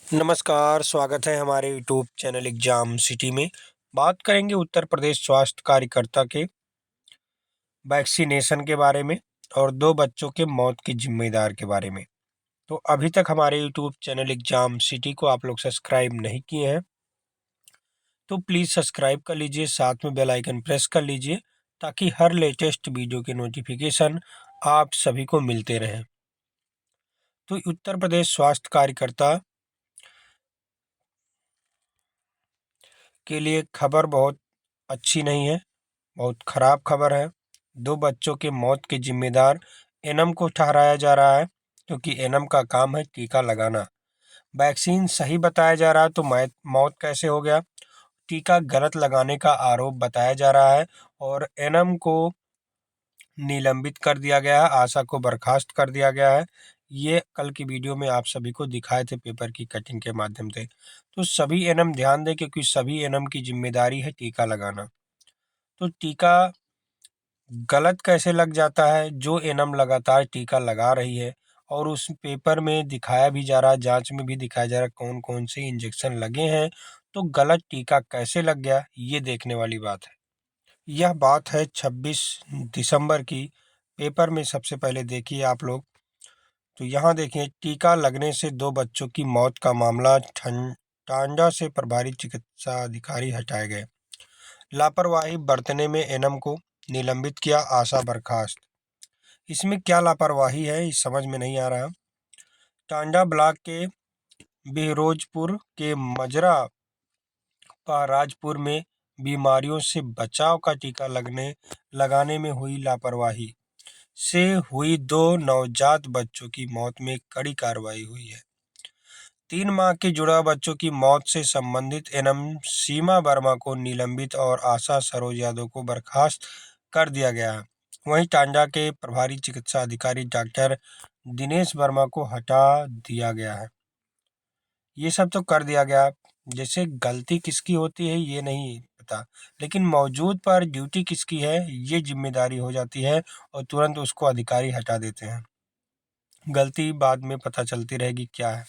नमस्कार, स्वागत है हमारे यूट्यूब चैनल एग्जाम सिटी में। बात करेंगे उत्तर प्रदेश स्वास्थ्य कार्यकर्ता के वैक्सीनेशन के बारे में और 2 बच्चों के मौत के जिम्मेदार के बारे में। तो अभी तक हमारे यूट्यूब चैनल एग्जाम सिटी को आप लोग सब्सक्राइब नहीं किए हैं तो प्लीज़ सब्सक्राइब कर लीजिए, साथ में बेल आइकन प्रेस कर लीजिए ताकि हर लेटेस्ट वीडियो के नोटिफिकेशन आप सभी को मिलते रहें। तो उत्तर प्रदेश स्वास्थ्य कार्यकर्ता के लिए खबर बहुत अच्छी नहीं है, बहुत खराब खबर है। 2 बच्चों के मौत के जिम्मेदार एनम को ठहराया जा रहा है क्योंकि एनम का काम है टीका लगाना। वैक्सीन सही बताया जा रहा है तो मौत कैसे हो गया? टीका गलत लगाने का आरोप बताया जा रहा है और एनम को निलंबित कर दिया गया है, आशा को बर्खास्त कर दिया गया है। ये कल की वीडियो में आप सभी को दिखाए थे पेपर की कटिंग के माध्यम से। तो सभी एनम ध्यान दें क्योंकि सभी एनम की जिम्मेदारी है टीका लगाना। तो टीका गलत कैसे लग जाता है? जो एनम लगातार टीका लगा रही है और उस पेपर में दिखाया भी जा रहा है, जांच में भी दिखाया जा रहा है कौन कौन से इंजेक्शन लगे हैं, तो गलत टीका कैसे लग गया ये देखने वाली बात है। यह बात है 26 दिसंबर की। पेपर में सबसे पहले देखिए आप लोग, तो यहाँ देखिए टीका लगने से 2 बच्चों की मौत का मामला टांडा से प्रभारी चिकित्सा अधिकारी हटाए गए। लापरवाही बरतने में एनम को निलंबित किया, आशा बर्खास्त। इसमें क्या लापरवाही है इस समझ में नहीं आ रहा। टांडा ब्लॉक के बिहरोजपुर के मजरा पहराजपुर में बीमारियों से बचाव का टीका लगाने में हुई लापरवाही से हुई 2 नवजात बच्चों की मौत में कड़ी कार्रवाई हुई है। 3 माह के जुड़वा बच्चों की मौत से संबंधित एनम सीमा वर्मा को निलंबित और आशा सरोज यादव को बर्खास्त कर दिया गया है। वहीं टांडा के प्रभारी चिकित्सा अधिकारी डॉक्टर दिनेश वर्मा को हटा दिया गया है। ये सब तो कर दिया गया, जैसे गलती किसकी होती है ये नहीं पता, लेकिन मौजूद पर ड्यूटी किसकी है ये जिम्मेदारी हो जाती है और तुरंत उसको अधिकारी हटा देते हैं। गलती बाद में पता चलती रहेगी क्या है।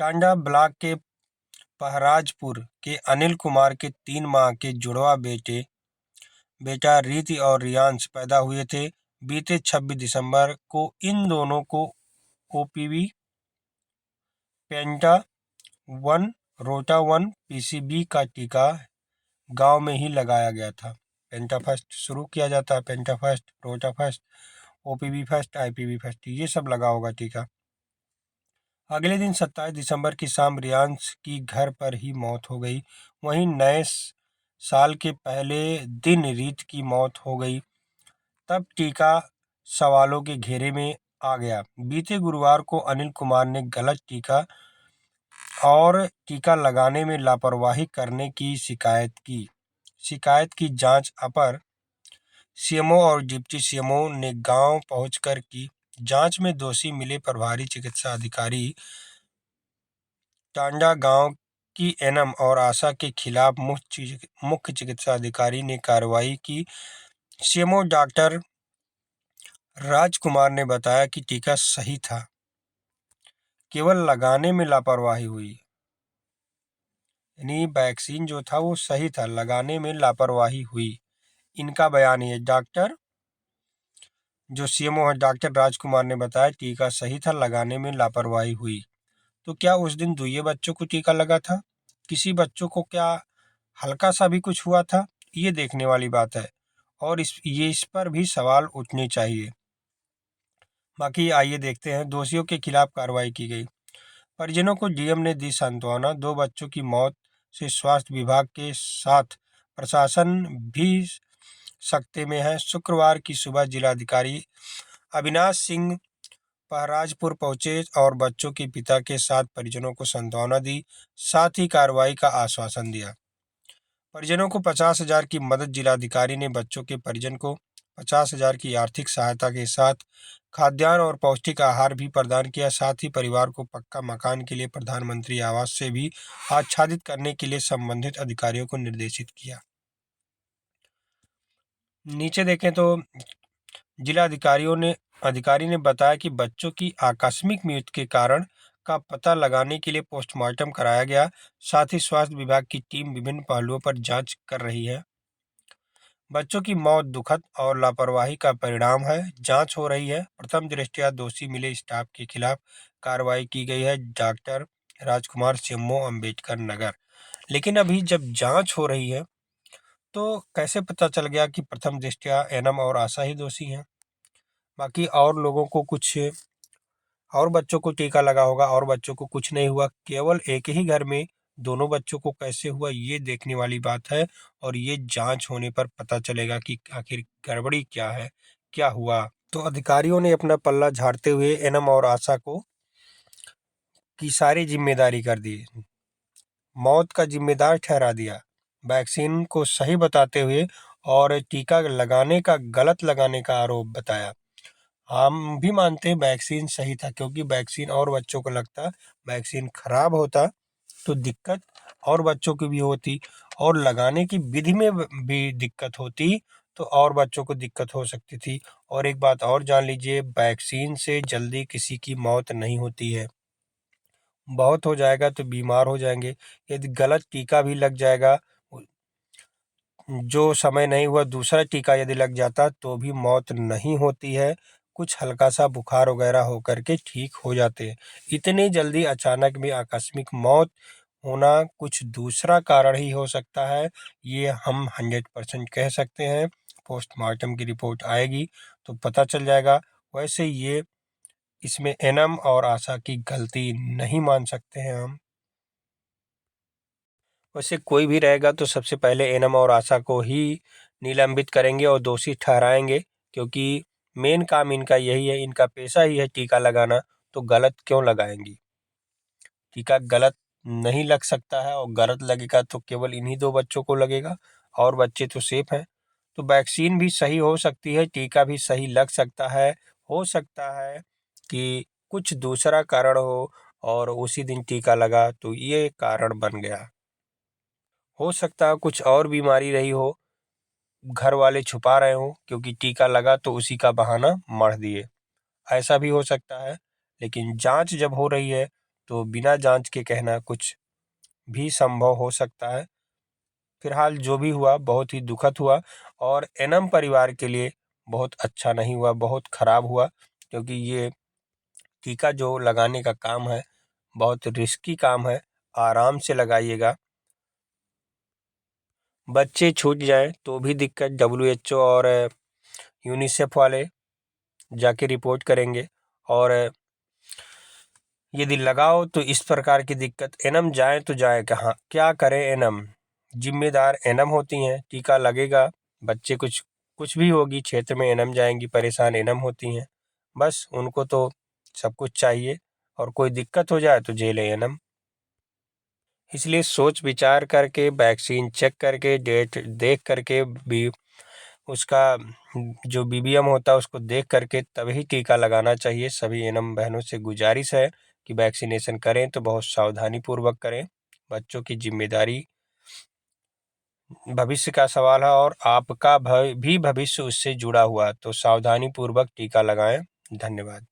टांडा ब्लॉक के पहराजपुर के अनिल कुमार के 3 माह के जुड़वा बेटा रीति और रियांश पैदा हुए थे। बीते 26 दिसंबर को इन दोनों को ओपीवी पेंटा 1 रोटा 1 पीसीबी का टीका गांव में ही लगाया गया था। पेंटा फर्स्ट शुरू किया जाता है, पेंटा फर्स्ट, रोटा first, OPV first, IPv first, ये सब लगा होगा टीका। अगले दिन 27 दिसंबर की शाम रियांश की घर पर ही मौत हो गई। वहीं नए साल के पहले दिन रीत की मौत हो गई। तब टीका सवालों के घेरे में आ गया। बीते गुरुवार को अनिल कुमार ने गलत टीका और टीका लगाने में लापरवाही करने की शिकायत की जांच अपर सीएमओ और डिप्टी सीएमओ ने गांव पहुंचकर की। जांच में दोषी मिले प्रभारी चिकित्सा अधिकारी टांडा गांव की एनम और आशा के खिलाफ मुख्य चिकित्सा अधिकारी ने कार्रवाई की। सीएमओ डॉक्टर राजकुमार ने बताया कि टीका सही था, केवल लगाने में लापरवाही हुई। यानी वैक्सीन जो था वो सही था, लगाने में लापरवाही हुई, इनका बयान है। डॉक्टर जो सीएमओ है डॉक्टर राजकुमार ने बताया टीका सही था, लगाने में लापरवाही हुई। तो क्या उस दिन दुइये बच्चों को टीका लगा था? किसी बच्चों को क्या हल्का सा भी कुछ हुआ था? ये देखने वाली बात है और इस पर भी सवाल उठने चाहिए। बाकी आइए देखते हैं। दोषियों के खिलाफ कार्रवाई की गई। परिजनों को डीएम ने दी सांत्वना। 2 बच्चों की मौत से स्वास्थ्य विभाग के साथ प्रशासन भी सकते में है। शुक्रवार की सुबह जिलाधिकारी अविनाश सिंह पहराजपुर पहुंचे और बच्चों के पिता के साथ परिजनों को सांत्वना दी, साथ ही कार्रवाई का आश्वासन दिया। परिजनों को 50,000 की मदद। जिलाधिकारी ने बच्चों के परिजन को 50,000 की आर्थिक सहायता के साथ खाद्यान्न और पौष्टिक आहार भी प्रदान किया। साथ ही परिवार को पक्का मकान के लिए प्रधानमंत्री आवास से भी आच्छादित करने के लिए संबंधित अधिकारियों को निर्देशित किया। नीचे देखें तो जिला अधिकारी ने बताया कि बच्चों की आकस्मिक मृत्यु के कारण का पता लगाने के लिए पोस्टमार्टम कराया गया। साथ ही स्वास्थ्य विभाग की टीम विभिन्न पहलुओं पर जांच कर रही है। बच्चों की मौत दुखद और लापरवाही का परिणाम है। जांच हो रही है। प्रथम दृष्टया दोषी मिले स्टाफ के खिलाफ कार्रवाई की गई है। डॉक्टर राजकुमार, सीएमओ, अंबेडकर नगर। लेकिन अभी जब जांच हो रही है तो कैसे पता चल गया कि प्रथम दृष्टया एनम और आशा ही दोषी हैं? बाकी और लोगों को कुछ और बच्चों को टीका लगा होगा और बच्चों को कुछ नहीं हुआ। केवल एक ही घर में दोनों बच्चों को कैसे हुआ, ये देखने वाली बात है। और ये जांच होने पर पता चलेगा कि आखिर गड़बड़ी क्या है, क्या हुआ। तो अधिकारियों ने अपना पल्ला झाड़ते हुए एनम और आशा को की सारी जिम्मेदारी कर दी, मौत का जिम्मेदार ठहरा दिया। वैक्सीन को सही बताते हुए और टीका लगाने का गलत लगाने का आरोप बताया। हम भी मानते हैं वैक्सीन सही था, क्योंकि वैक्सीन और बच्चों को लगता, वैक्सीन खराब होता तो दिक्कत और बच्चों की भी होती, और लगाने की विधि में भी दिक्कत होती तो और बच्चों को दिक्कत हो सकती थी। और एक बात और जान लीजिए, वैक्सीन से जल्दी किसी की मौत नहीं होती है। बहुत हो जाएगा तो बीमार हो जाएंगे। यदि गलत टीका भी लग जाएगा, जो समय नहीं हुआ दूसरा टीका यदि लग जाता तो भी मौत नहीं होती है। कुछ हल्का सा बुखार वगैरह होकर के ठीक हो जाते हैं। इतनी जल्दी अचानक में आकस्मिक मौत होना कुछ दूसरा कारण ही हो सकता है, ये हम 100% कह सकते हैं। पोस्टमार्टम की रिपोर्ट आएगी तो पता चल जाएगा। वैसे ये इसमें एनम और आशा की गलती नहीं मान सकते हैं हम। वैसे कोई भी रहेगा तो सबसे पहले एनम और आशा को ही निलंबित करेंगे और दोषी ठहराएंगे, क्योंकि मेन काम इनका यही है, इनका पेशा ही है टीका लगाना। तो गलत क्यों लगाएंगी? टीका गलत नहीं लग सकता है, और गलत लगेगा तो केवल इन्हीं दो बच्चों को लगेगा, और बच्चे तो सेफ हैं। तो वैक्सीन भी सही हो सकती है, टीका भी सही लग सकता है। हो सकता है कि कुछ दूसरा कारण हो और उसी दिन टीका लगा तो ये कारण बन गया। हो सकता है कुछ और बीमारी रही हो, घर वाले छुपा रहे हो, क्योंकि टीका लगा तो उसी का बहाना मार दिए। ऐसा भी हो सकता है। लेकिन जांच जब हो रही है तो बिना जांच के कहना कुछ भी संभव हो सकता है। फिलहाल जो भी हुआ बहुत ही दुखद हुआ, और एनम परिवार के लिए बहुत अच्छा नहीं हुआ, बहुत खराब हुआ। क्योंकि ये टीका जो लगाने का काम है बहुत रिस्की काम है। आराम से लगाइएगा। बच्चे छूट जाएं तो भी दिक्कत, WHO और यूनिसेफ वाले जाके रिपोर्ट करेंगे। और यदि लगाओ तो इस प्रकार की दिक्कत, एनम जाए तो जाए कहाँ, क्या करे एनम? जिम्मेदार एनम होती हैं। टीका लगेगा, बच्चे कुछ कुछ भी होगी क्षेत्र में एनम जाएंगी, परेशान एनम होती हैं। बस उनको तो सब कुछ चाहिए, और कोई दिक्कत हो जाए तो जेल है एनम। इसलिए सोच विचार करके, वैक्सीन चेक करके, डेट देख करके भी, उसका जो BBM होता है उसको देख करके तभी टीका लगाना चाहिए। सभी एनम बहनों से गुजारिश है कि वैक्सीनेशन करें तो बहुत सावधानी पूर्वक करें। बच्चों की जिम्मेदारी भविष्य का सवाल है, और आपका भी भविष्य उससे जुड़ा हुआ, तो सावधानी पूर्वक टीका लगाएं। धन्यवाद।